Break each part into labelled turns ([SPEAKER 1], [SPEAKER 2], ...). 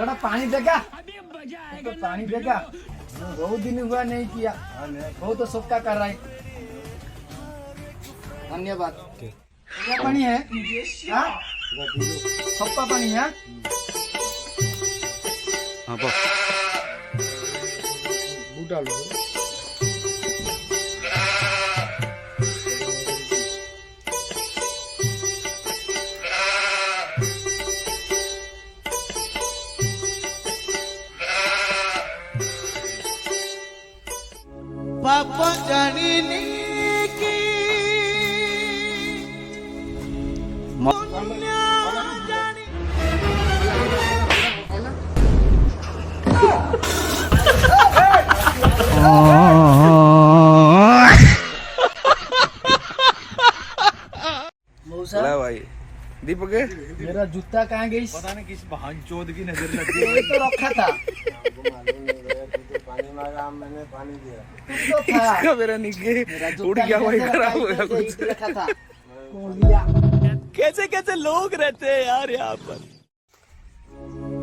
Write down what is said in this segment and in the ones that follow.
[SPEAKER 1] थोड़ा पानी देगा तो पानी देगा। बहुत दिन हुआ नहीं किया, बहुत तो सबका कर रहा है। धन्यवाद। क्या पानी है? हाँ? सबका पानी है।
[SPEAKER 2] हाँ बस
[SPEAKER 1] बूटा लो।
[SPEAKER 3] पापा जानी की
[SPEAKER 2] ला भाई दीपक
[SPEAKER 1] मेरा जूता कहाँ गई?
[SPEAKER 4] पता नहीं किस बहन चोद की नजर लग गई।
[SPEAKER 1] यही तो रखा था।
[SPEAKER 3] पानी मांगा, मैंने पानी दिया।
[SPEAKER 1] तो था।
[SPEAKER 2] इसका मेरा निके
[SPEAKER 1] मेरा
[SPEAKER 2] उड़
[SPEAKER 1] जूता
[SPEAKER 2] गया वही
[SPEAKER 1] कैसे
[SPEAKER 2] खराब हो
[SPEAKER 1] रखा
[SPEAKER 2] गया
[SPEAKER 1] है?
[SPEAKER 2] कुछ।
[SPEAKER 1] यही रखा था। कौन लिया?
[SPEAKER 4] कैसे कैसे लोग रहते हैं यार यहाँ पर।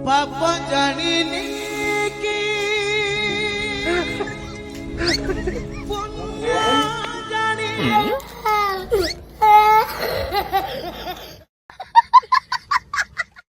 [SPEAKER 3] पापा जानी की पुण्य जानी